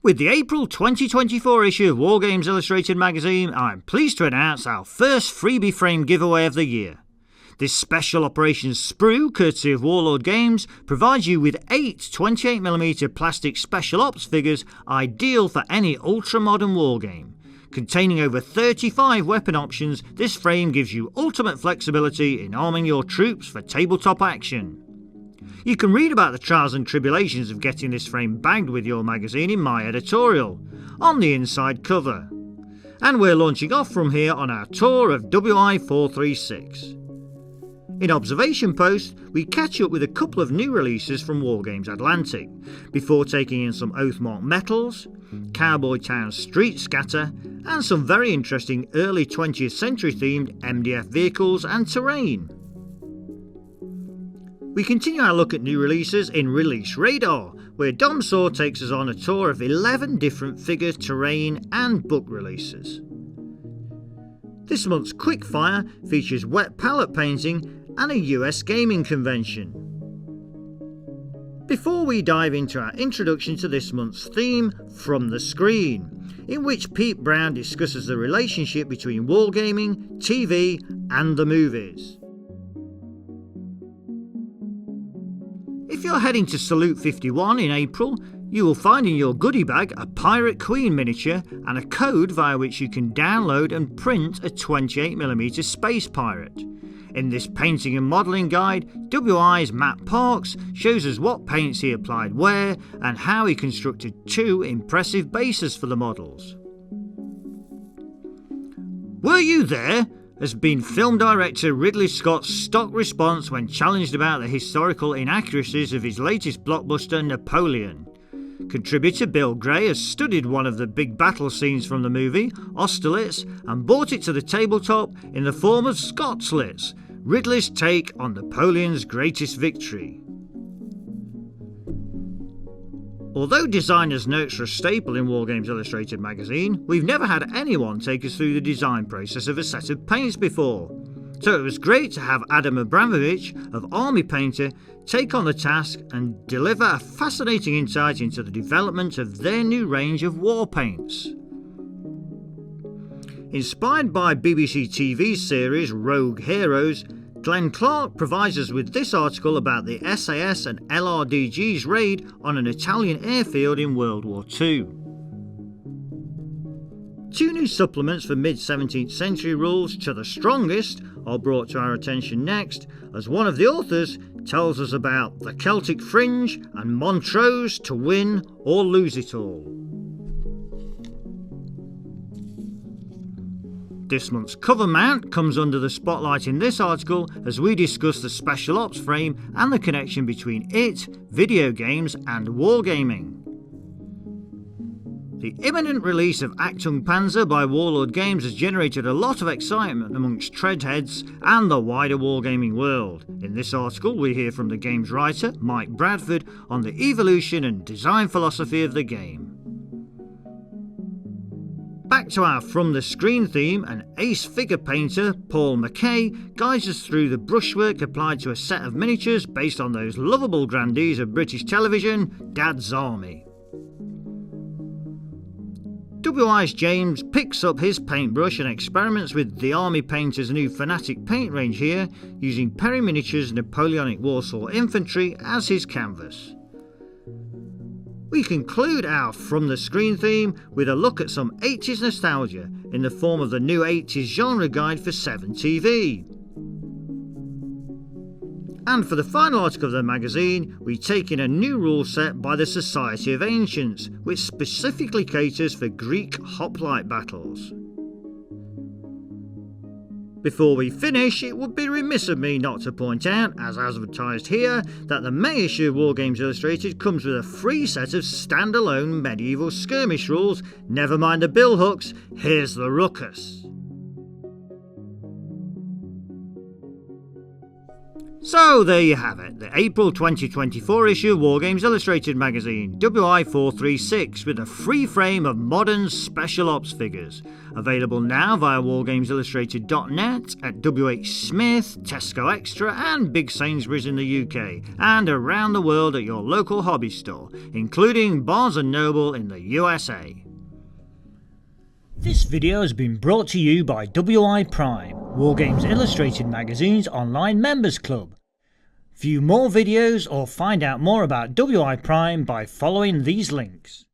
With the April 2024 issue of Wargames Illustrated magazine, I'm pleased to announce our first freebie frame giveaway of the year. This special operations sprue, courtesy of Warlord Games, provides you with 8 28mm plastic special ops figures ideal for any ultra-modern wargame. Containing over 35 weapon options, this frame gives you ultimate flexibility in arming your troops for tabletop action. You can read about the trials and tribulations of getting this frame bagged with your magazine in my editorial, on the inside cover. And we're launching off from here on our tour of Wi436. In Observation Post, we catch up with a couple of new releases from Wargames Atlantic, before taking in some Oathmark Metals, Cowboy Town Street Scatter, and some very interesting early 20th century themed MDF vehicles and terrain. We continue our look at new releases in Release Radar, where Dom Saw takes us on a tour of 11 different figure, terrain and book releases. This month's Quickfire features wet palette painting and a US gaming convention. Before we dive into our introduction to this month's theme, From the Screen, in which Pete Brown discusses the relationship between wargaming, TV and the movies. If you're heading to Salute 51 in April, you will find in your goodie bag a Pirate Queen miniature and a code via which you can download and print a 28mm Space Pirate. In this painting and modelling guide, WI's Matt Parks shows us what paints he applied where and how he constructed 2 impressive bases for the models. Were you there? Has been film director Ridley Scott's stock response when challenged about the historical inaccuracies of his latest blockbuster Napoleon. Contributor Bill Gray has studied one of the big battle scenes from the movie, Austerlitz, and brought it to the tabletop in the form of Scottslitz, Ridley's take on Napoleon's greatest victory. Although designer's notes are a staple in Wargames Illustrated magazine, we've never had anyone take us through the design process of a set of paints before. So it was great to have Adam Abramovich of Army Painter take on the task and deliver a fascinating insight into the development of their new range of war paints. Inspired by BBC TV's series Rogue Heroes, Glenn Clark provides us with this article about the SAS and LRDG's raid on an Italian airfield in World War II. 2 new supplements for mid-17th century rules to the strongest are brought to our attention next, as one of the authors tells us about the Celtic Fringe and Montrose to win or lose it all. This month's cover mount comes under the spotlight in this article as we discuss the Special Ops frame and the connection between it, video games and wargaming. The imminent release of Achtung Panzer by Warlord Games has generated a lot of excitement amongst treadheads and the wider wargaming world. In this article we hear from the game's writer, Mike Bradford, on the evolution and design philosophy of the game. Back to our From the Screen theme, an ace figure painter, Paul McKay, guides us through the brushwork applied to a set of miniatures based on those lovable grandees of British television, Dad's Army. WI's James picks up his paintbrush and experiments with the Army Painter's new Fanatic paint range here, using Perry Miniatures' Napoleonic Warsaw Infantry as his canvas. We conclude our From the Screen theme with a look at some 80s nostalgia in the form of the new 80s genre guide for 7TV. And for the final article of the magazine, we take in a new rule set by the Society of Ancients, which specifically caters for Greek hoplite battles. Before we finish, it would be remiss of me not to point out, as advertised here, that the May issue of Wargames Illustrated comes with a free set of standalone medieval skirmish rules. Never mind the billhooks, here's the ruckus. So there you have it, the April 2024 issue of Wargames Illustrated magazine, Wi436, with a free frame of modern special ops figures. Available now via wargamesillustrated.net, at WH Smith, Tesco Extra and Big Sainsbury's in the UK, and around the world at your local hobby store, including Barnes & Noble in the USA. This video has been brought to you by WiPrime, Wargames Illustrated magazine's online members club. View more videos or find out more about WiPrime by following these links.